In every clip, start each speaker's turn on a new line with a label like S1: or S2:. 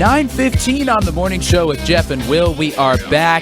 S1: 9:15 on the morning show with Jeff and Will. We are back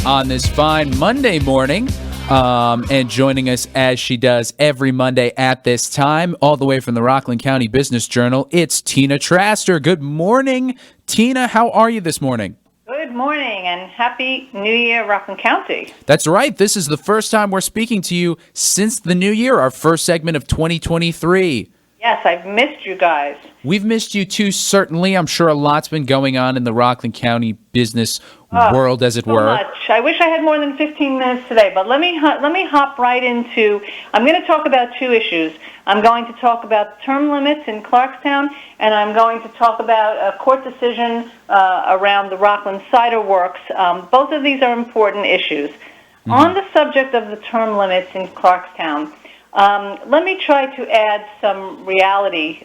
S1: on this fine Monday morning. And joining us as she does every Monday at this time, all the way from the Rockland County Business Journal, it's Tina Traster. Good morning, Tina. How are you this morning?
S2: Good morning and Happy New Year, Rockland County.
S1: That's right. This is the first time we're speaking to you since the new year, our first segment of 2023.
S2: Yes, I've missed you guys.
S1: We've missed you too, certainly. I'm sure a lot's been going on in the Rockland County business world, as it were.
S2: Much. I wish I had more than 15 minutes today, but let me hop right into. I'm going to talk about two issues. I'm going to talk about term limits in Clarkstown, and I'm going to talk about a court decision around the Rockland Cider Works. Both of these are important issues. Mm-hmm. On the subject of the term limits in Clarkstown, let me try to add some reality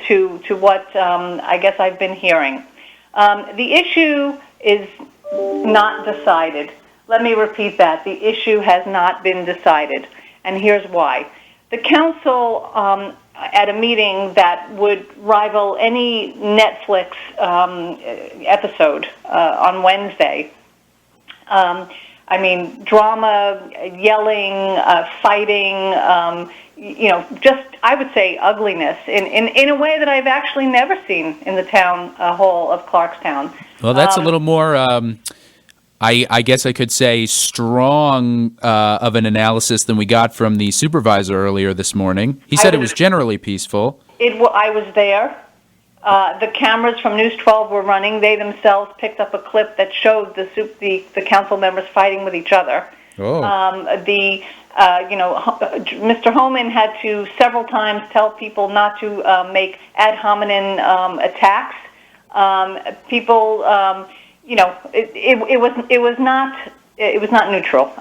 S2: to what I guess I've been hearing. The issue is not decided. Let me repeat that. The issue has not been decided, and here's why. The council, at a meeting that would rival any Netflix episode on Wednesday, drama, yelling, fighting, just, I would say, ugliness in a way that I've actually never seen in the town hall of Clarkstown.
S1: Well, that's a little more, I guess I could say, strong of an analysis than we got from the supervisor earlier this morning. He said it was generally peaceful. I was there. The cameras from News 12 were running. They themselves picked up a clip that showed the council members fighting with each other. Oh. Mr. Homan had to several times tell people not to make ad hominem attacks. People, it was not neutral.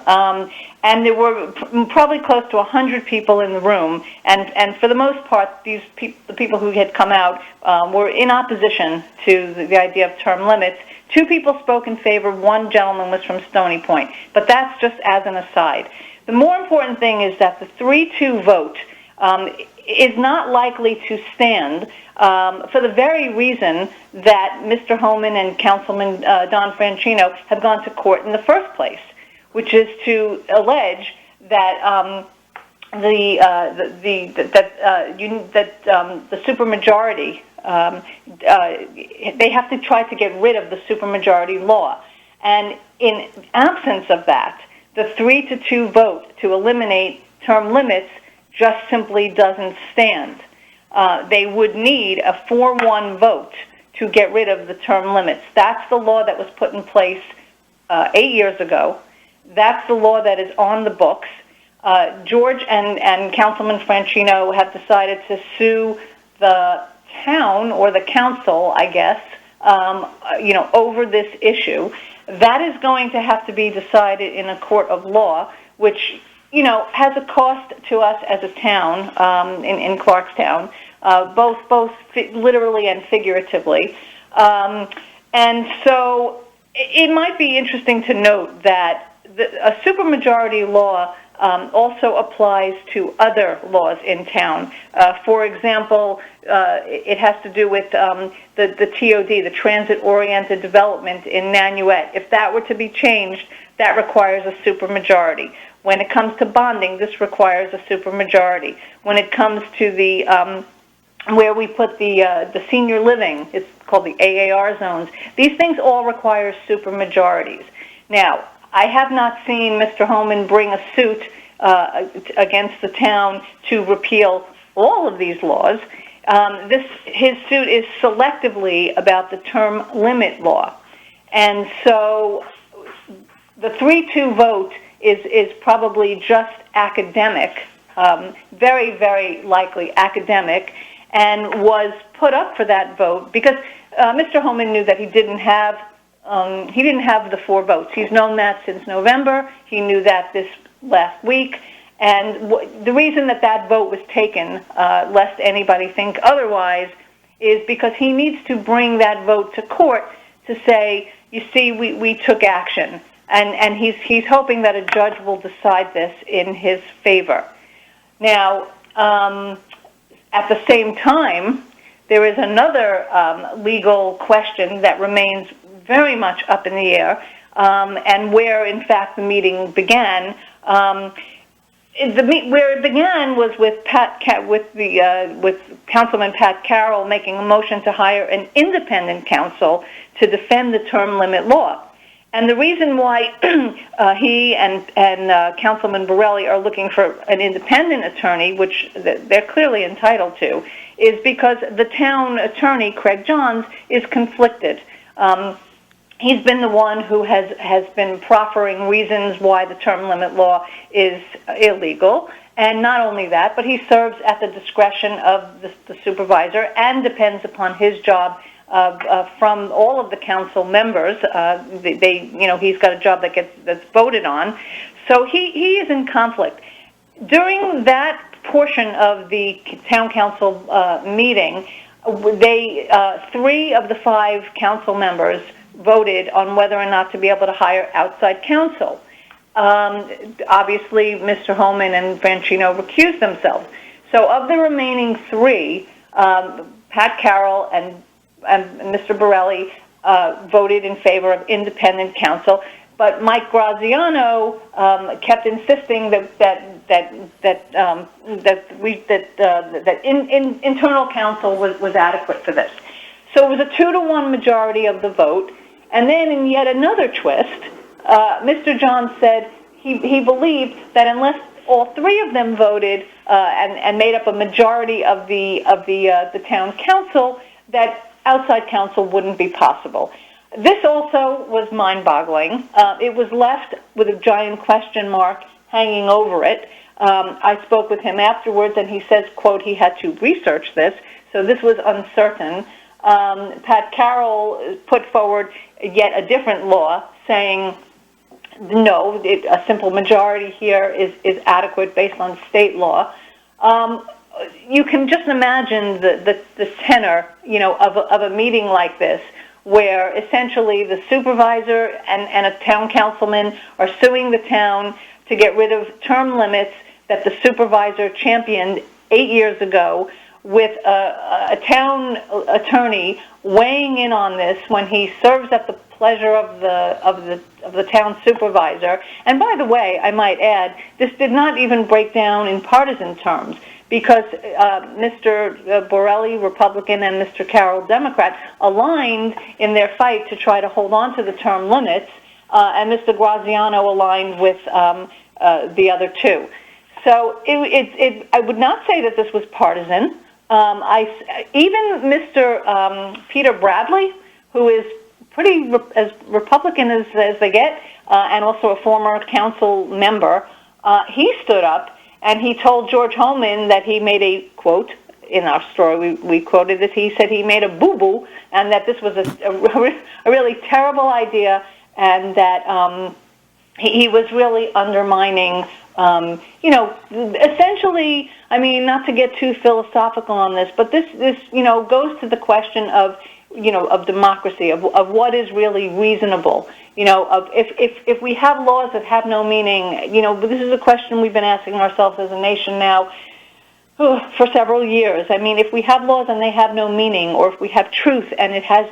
S1: And there were probably close to 100 people in the room, and for the most part, the people who had come out were in opposition to the idea of term limits. Two people spoke in favor. One gentleman was from Stony Point, but that's just as an aside. The more important thing is that the 3-2 vote is not likely to stand for the very reason that Mr. Homan and Councilman Don Franchino have gone to court in the first place, which is to allege that the supermajority they have to try to get rid of the supermajority law, and in absence of that, the 3-2 vote to eliminate term limits just simply doesn't stand. They would need a 4-1 vote to get rid of the term limits. That's the law that was put in place 8 years ago. That's the law that is on the books. George and Councilman Franchino have decided to sue the town or the council, I guess, over this issue. That is going to have to be decided in a court of law, which has a cost to us as a town in Clarkstown, both literally and figuratively. And so it might be interesting to note that a supermajority law also applies to other laws in town. For example, it has to do with the TOD, the Transit-Oriented Development in Nanuet. If that were to be changed, that requires a supermajority. When it comes to bonding, this requires a supermajority. When it comes to the where we put the senior living, it's called the AAR zones. These things all require supermajorities. Now, I have not seen Mr. Homan bring a suit against the town to repeal all of these laws. His suit is selectively about the term limit law. And so the 3-2 vote is probably just academic, very, very likely academic, and was put up for that vote because Mr. Homan knew that he didn't have the 4 votes. He's known that since November. He knew that this last week. And the reason that vote was taken, lest anybody think otherwise, is because he needs to bring that vote to court to say, you see, we took action. And he's hoping that a judge will decide this in his favor. Now, at the same time, there is another legal question that remains very much up in the air, and where, in fact, the meeting began. Where it began was with with Councilman Pat Carroll making a motion to hire an independent counsel to defend the term limit law. And the reason why he and Councilman Borelli are looking for an independent attorney, which they're clearly entitled to, is because the town attorney, Craig Johns, is conflicted. He's been the one who has been proffering reasons why the term limit law is illegal. And not only that, but he serves at the discretion of the supervisor and depends upon his job from all of the council members. He's got a job that's voted on. So he is in conflict. During that portion of the town council meeting, three of the five council members voted on whether or not to be able to hire outside counsel. Obviously, Mr. Holman and Franchino recused themselves. So of the remaining three, Pat Carroll and Mr. Borelli voted in favor of independent counsel, but Mike Graziano kept insisting that internal counsel was adequate for this. So it was a 2-to-1 majority of the vote. And then in yet another twist, Mr. Johns said he believed that unless all three of them voted and made up a majority of the town council, that outside counsel wouldn't be possible. This also was mind-boggling. It was left with a giant question mark hanging over it. I spoke with him afterwards, and he says, quote, he had to research this, so this was uncertain. Pat Carroll put forward yet a different law saying, no, a simple majority here is adequate based on state law. You can just imagine the tenor, of a meeting like this, where essentially the supervisor and a town councilman are suing the town to get rid of term limits that the supervisor championed 8 years ago, with a town attorney weighing in on this when he serves at the pleasure of the town supervisor. And by the way, I might add, this did not even break down in partisan terms, because Mr. Borelli, Republican, and Mr. Carroll, Democrat, aligned in their fight to try to hold on to the term limits, and Mr. Graziano aligned with the other two. So I would not say that this was partisan. Even Mr. Peter Bradley, who is pretty as Republican as they get, and also a former council member, he stood up and he told George Holman that he made a, quote, in our story we quoted this, he said he made a boo-boo, and that this was a really terrible idea, and that he was really undermining, essentially, I mean, not to get too philosophical on this, but this goes to the question of democracy, of what is really reasonable. Of if we have laws that have no meaning, this is a question we've been asking ourselves as a nation now for several years. I mean, if we have laws and they have no meaning, or if we have truth and it has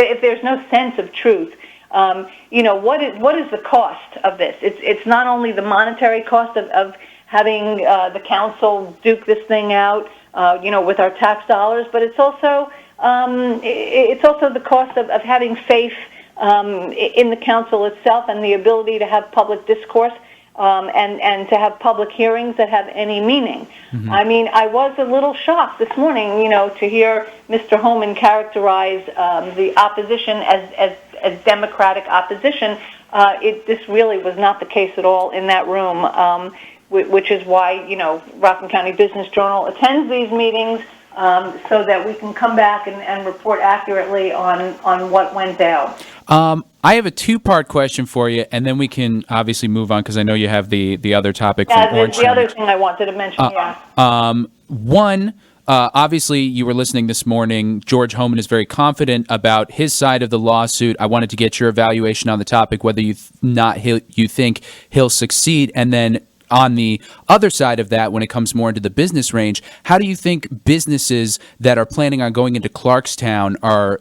S1: if there's no sense of truth, what is the cost of this? It's not only the monetary cost of having the council duke this thing out, with our tax dollars, but it's also the cost of having faith in the council itself and the ability to have public discourse and to have public hearings that have any meaning. Mm-hmm. I mean, I was a little shocked this morning, to hear Mr. Holman characterize the opposition as Democratic opposition. This really was not the case at all in that room, which is why, Rockland County Business Journal attends these meetings so that we can come back and report accurately on what went down.
S3: I have a two-part question for you, and then we can obviously move on because I know you have the other topic.
S1: Yeah, the other thing I wanted to mention,
S3: One, obviously you were listening this morning. George Holman is very confident about his side of the lawsuit. I wanted to get your evaluation on the topic, whether you think he'll succeed, and then on the other side of that, when it comes more into the business range, how do you think businesses that are planning on going into Clarkstown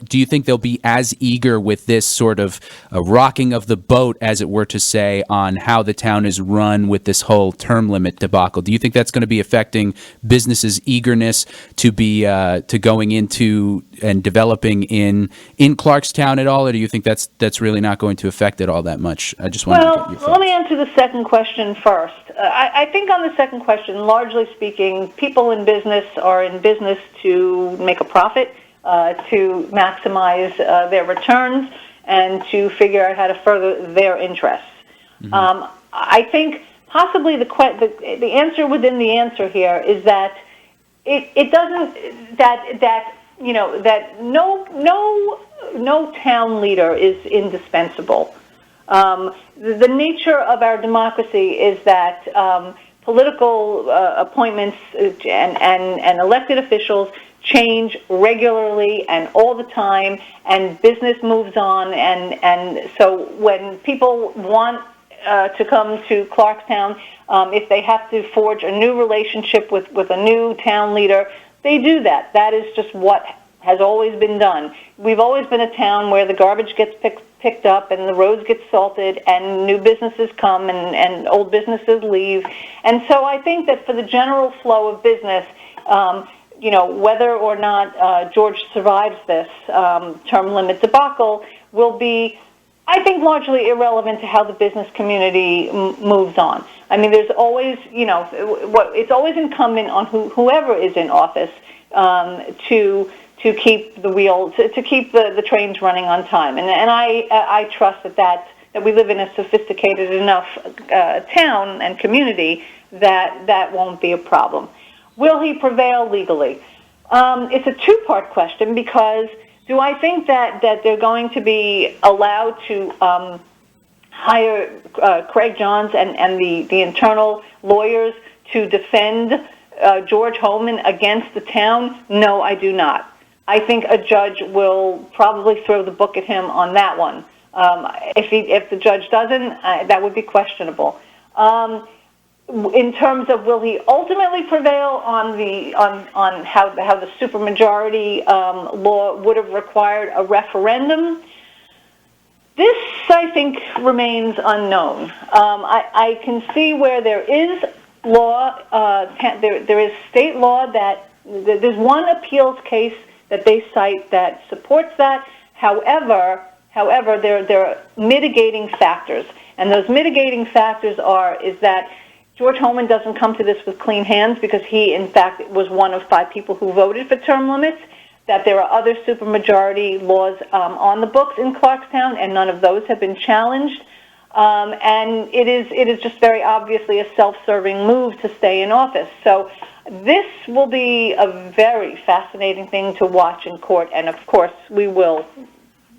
S3: do you think they'll be as eager with this sort of rocking of the boat, as it were to say, on how the town is run with this whole term limit debacle? Do you think that's going to be affecting businesses' eagerness to be to going into and developing in Clarkstown at all, or do you think that's really not going to affect it all that much? I just wanted to get your thoughts.
S1: Let me answer the second question first. I think on the second question, largely speaking, people in business are in business to make a profit, to maximize their returns, and to figure out how to further their interests. Mm-hmm. I think possibly the answer within the answer here is that it doesn't that no town leader is indispensable. The nature of our democracy is that political appointments and elected officials change regularly and all the time, and business moves on, and so when people want to come to Clarkstown, if they have to forge a new relationship with a new town leader, they do that. That is just what has always been done. We've always been a town where the garbage gets picked up and the roads get salted and new businesses come and old businesses leave. And so I think that for the general flow of business, whether or not George survives this term limit debacle will be, I think, largely irrelevant to how the business community moves on. I mean, there's always, it's always incumbent on whoever is in office to keep the wheel, to keep the trains running on time. And I trust that we live in a sophisticated enough town and community that won't be a problem. Will he prevail legally? It's a two-part question, because do I think that they're going to be allowed to hire Craig Johns and the internal lawyers to defend George Holman against the town? No, I do not. I think a judge will probably throw the book at him on that one. If the judge doesn't, that would be questionable. In terms of will he ultimately prevail on how the supermajority law would have required a referendum, this, I think, remains unknown. I can see where there is law, there is state law that there's one appeals case that they cite that supports that. However, there are mitigating factors, and those mitigating factors is that George Holman doesn't come to this with clean hands, because he, in fact, was one of 5 people who voted for term limits, that there are other supermajority laws on the books in Clarkstown, and none of those have been challenged. And it is just very obviously a self-serving move to stay in office. So this will be a very fascinating thing to watch in court, and of course we will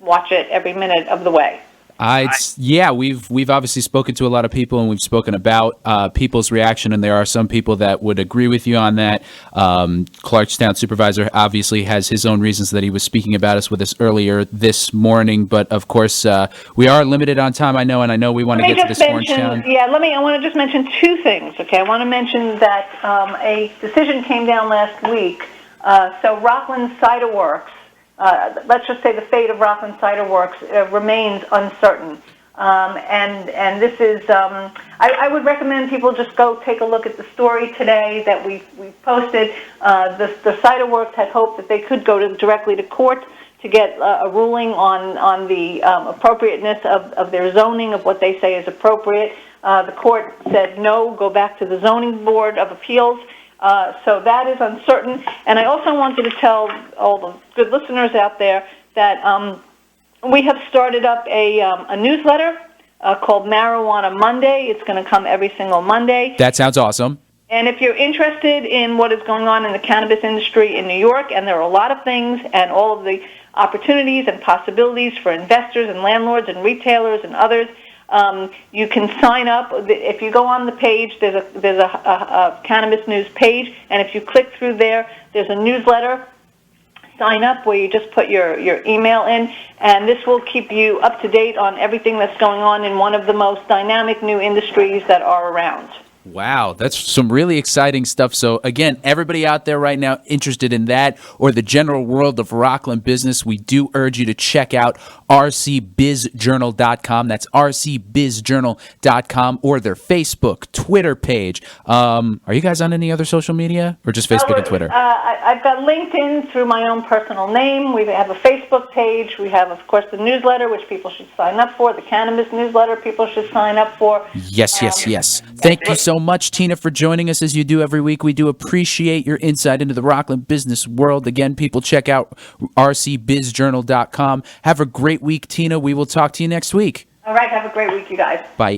S1: watch it every minute of the way. We've obviously spoken to a lot of people, and we've spoken about people's reaction, and there are some people that would agree with you on that. Clarkstown supervisor obviously has his own reasons that he was speaking about us with us earlier this morning, but of course we are limited on time, I know, and I know we want to get to this Orange Town. I want to just mention 2 things, okay? I want to mention that a decision came down last week. So Rockland Cider Works, let's just say the fate of Rockland Cider Works remains uncertain. And this is, I would recommend people just go take a look at the story today that we posted. The Cider Works had hoped that they could go directly to court to get a ruling on the appropriateness of their zoning, of what they say is appropriate. The court said no, go back to the Zoning Board of Appeals. So that is uncertain. And I also wanted to tell all the good listeners out there that we have started up a newsletter called Marijuana Monday. It's going to come every single Monday.
S3: That sounds awesome.
S1: And if you're interested in what is going on in the cannabis industry in New York, and there are a lot of things, and all of the opportunities and possibilities for investors and landlords and retailers and others, you can sign up. If you go on the page, there's a cannabis news page, and if you click through there, there's a newsletter. Sign up where you just put your email in, and this will keep you up to date on everything that's going on in one of the most dynamic new industries that are around.
S3: Wow, that's some really exciting stuff. So again, everybody out there right now interested in that or the general world of Rockland business, we do urge you to check out rcbizjournal.com. That's rcbizjournal.com or their Facebook, Twitter page. Are you guys on any other social media or just Facebook and Twitter?
S2: I've got LinkedIn through my own personal name. We have a Facebook page. We have, of course, the newsletter, which people should sign up for, the cannabis newsletter people should sign up for.
S3: Yes. Thank you so much, Tina, for joining us as you do every week. We do appreciate your insight into the Rockland business world. Again, people check out rcbizjournal.com. Have a great week, Tina. We will talk to you next week.
S2: All right, have a great week, you guys.
S3: Bye.